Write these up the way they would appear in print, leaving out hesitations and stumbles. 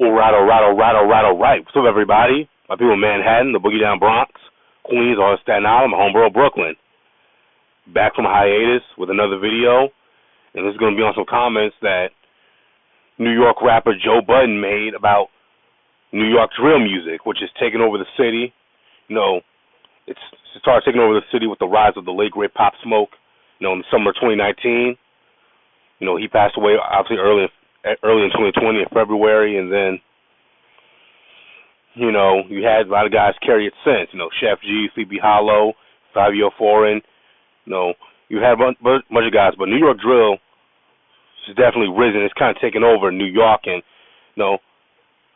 All right, all right, all right, all right, all right. What's up, everybody? My people in Manhattan, the Boogie Down Bronx, Queens, all Staten Island, my homeborough, Brooklyn. Back from hiatus with another video, and this is going to be on some comments that New York rapper Joe Budden made about New York drill music, which is taking over the city. You know, it started taking over the city with the rise of the late great Pop Smoke. You know, in the summer of 2019. You know, he passed away obviously early in 2020 in February, and then, you know, you had a lot of guys carry it since. You know, Chef G, Sleepy Hollow, Fabio Foreign. You know, you had a bunch of guys, but New York drill has definitely risen. It's kind of taken over New York, and, you know,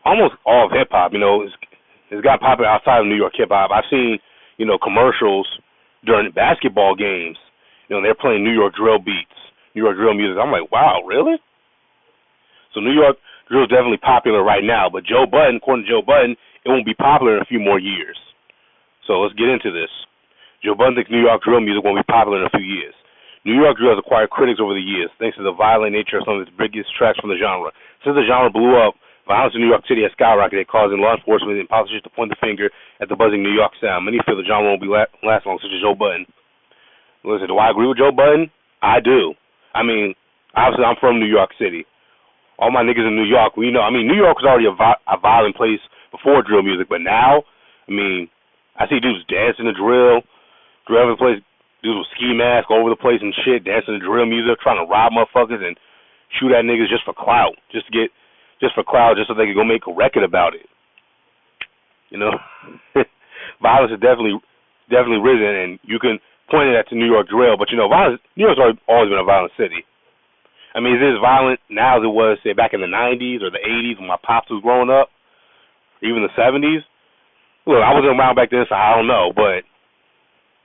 almost all of hip hop. You know, it's got popular outside of New York hip hop. I've seen, you know, commercials during basketball games. You know, they're playing New York drill beats, New York drill music. I'm like, wow, really? So New York drill is definitely popular right now, but Joe Budden, according to Joe Budden, it won't be popular in a few more years. So let's get into this. Joe Budden thinks New York drill music won't be popular in a few years. New York drill has acquired critics over the years, thanks to the violent nature of some of its biggest tracks from the genre. Since the genre blew up, violence in New York City has skyrocketed, causing law enforcement and politicians to point the finger at the buzzing New York sound. Many feel the genre won't be last long, such as Joe Budden. Listen, do I agree with Joe Budden? I do. I mean, obviously I'm from New York City. All my niggas in New York, we know. I mean, New York was already a violent place before drill music, but now, I mean, I see dudes dancing to drill over the place, dudes with ski masks all over the place and shit, dancing to drill music, trying to rob motherfuckers and shoot at niggas just for clout, just for clout, just so they could go make a record about it. You know, violence has definitely risen, and you can point it at to New York drill, but you know, violence. New York's always been a violent city. I mean, is it as violent now as it was, say, back in the 90s or the 80s when my pops was growing up, or even the 70s? Look, I wasn't around back then, so I don't know, but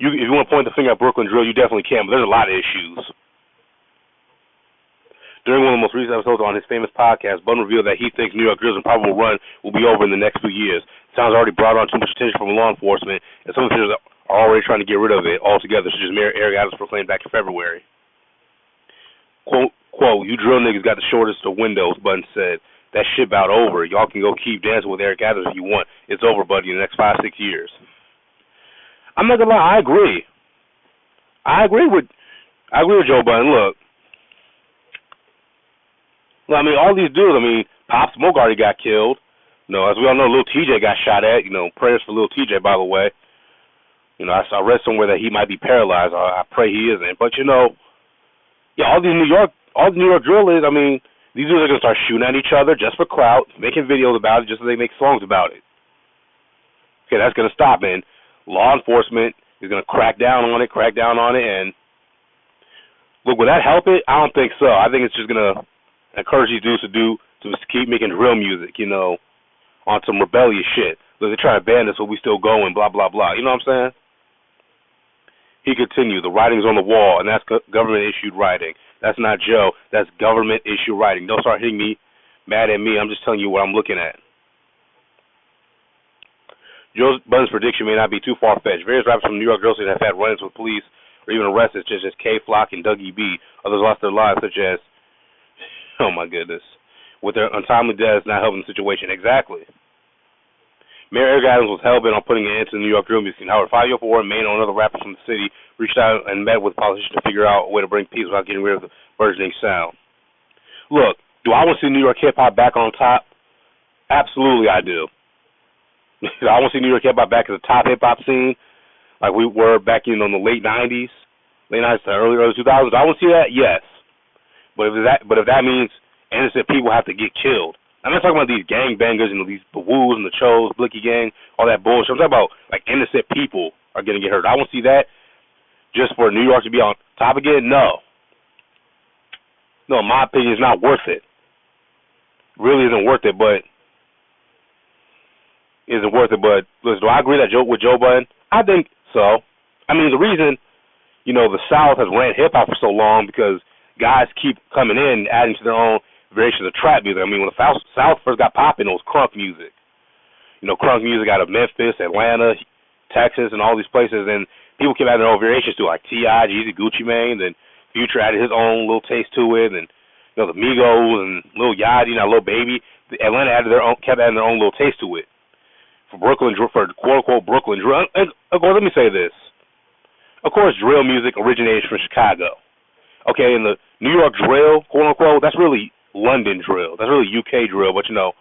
if you want to point the finger at Brooklyn drill, you definitely can, but there's a lot of issues. During one of the most recent episodes on his famous podcast, Budden revealed that he thinks New York drill's improbable run will be over in the next few years. The town's already brought on too much attention from law enforcement, and some officials are already trying to get rid of it altogether, such as Mayor Eric Adams proclaimed back in February. Quote, you drill niggas got the shortest of windows, Budden said. That shit about over. Y'all can go keep dancing with Eric Adams if you want. It's over, buddy, in the next 5-6 years. I'm not gonna lie, I agree. I agree with Joe Budden. Look, I mean, all these dudes, I mean, Pop Smoke already got killed. You know, as we all know, Lil TJ got shot at. You know, prayers for Lil TJ, by the way. You know, I read somewhere that he might be paralyzed. I pray he isn't. But, you know, yeah, all the New York drill is, I mean, these dudes are going to start shooting at each other just for clout, making videos about it just so they make songs about it. Okay, that's going to stop, and law enforcement is going to crack down on it, and look, will that help it? I don't think so. I think it's just going to encourage these dudes to keep making drill music, you know, on some rebellious shit. Look, they're trying to ban us, so we still going, blah, blah, blah. You know what I'm saying? He continued, the writing's on the wall, and that's government-issued writing. That's not Joe. That's government-issued writing. Don't start hitting me, mad at me. I'm just telling you what I'm looking at. Joe Budden's prediction may not be too far-fetched. Various rappers from New York drill city have had run-ins with police or even arrested, such as K-Flock and Dougie B. Others lost their lives, such as, oh my goodness, with their untimely deaths not helping the situation. Exactly. Mayor Eric Adams was hell-bent on putting an end to the New York drill music scene. However, Fabio Foreign, Maine, and other rappers from the city reached out and met with politicians to figure out a way to bring peace without getting rid of the burgeoning sound. Look, do I want to see New York hip-hop back on top? Absolutely I do. I want to see New York hip-hop back at the top hip-hop scene like we were back in the late 90s to early 2000s. I want to see that, yes. But if that means innocent people have to get killed, I'm not talking about these gangbangers and the Woos and the Chos, Blicky Gang, all that bullshit. I'm talking about, like, innocent people are going to get hurt. I want to see that just for New York to be on top again. No. No, in my opinion, it's not worth it. Really isn't worth it, but listen, do I agree with Joe Budden? I think so. I mean, the reason, you know, the South has ran hip-hop for so long because guys keep coming in, adding to their own variations of trap music. I mean, when the South first got popping, it was crunk music. You know, crunk music out of Memphis, Atlanta, Texas, and all these places, and people kept adding their own variations to it, like T.I., Jeezy, Gucci Mane, and Future added his own little taste to it, and You know, the Migos and Lil Yachty and Lil Baby. Atlanta added their own, kept adding their own little taste to it. For Brooklyn, for quote unquote Brooklyn drill. And of course, let me say this. Of course, drill music originates from Chicago. Okay, and the New York drill, quote unquote, that's really London drill. That's really UK drill. But you know,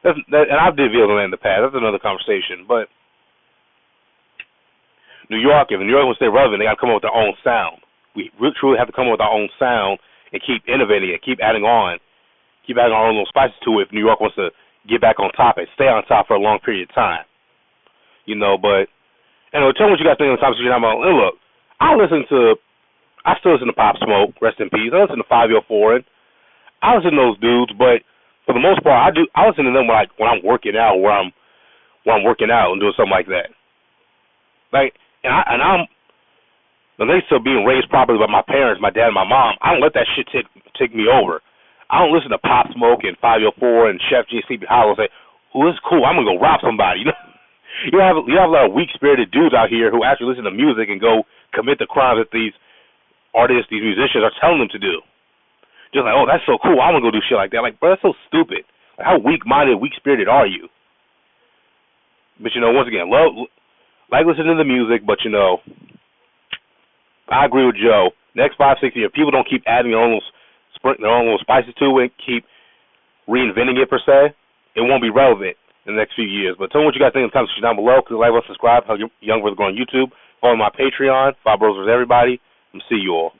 and I've did videos on that in the past. That's another conversation. But New York, if New York wants to stay relevant, they got to come up with their own sound. We really, truly have to come up with our own sound and keep innovating and keep adding our own little spices to it if New York wants to get back on top and stay on top for a long period of time. You know, but anyway, tell me what you guys think in the conversation. And look, I still listen to Pop Smoke, rest in peace. I listen to 504, and I listen to those dudes, but for the most part, I listen to them when I'm working out, when I'm working out and doing something like that. Like, I'm thanks to being raised properly by my parents, my dad and my mom, I don't let that shit take me over. I don't listen to Pop Smoke and 504 and Chef G, Sleepy Hollow and say, "Oh, this is cool. I'm gonna go rob somebody." You know, you have a lot of weak-spirited dudes out here who actually listen to music and go commit the crimes that these artists, these musicians are telling them to do. Just like, oh, that's so cool. I'm gonna go do shit like that. Like, bro, that's so stupid. Like, how weak-minded, weak-spirited are you? But you know, once again, like listening to the music, but you know, I agree with Joe. Next 5-6 years, people don't keep adding their own little spices to it, keep reinventing it per se, it won't be relevant in the next few years. But tell me what you guys think in the comments down below. Click like, subscribe. Help Young Brothers grow on YouTube. Follow my Patreon, 5 Bros with Everybody. And see you all.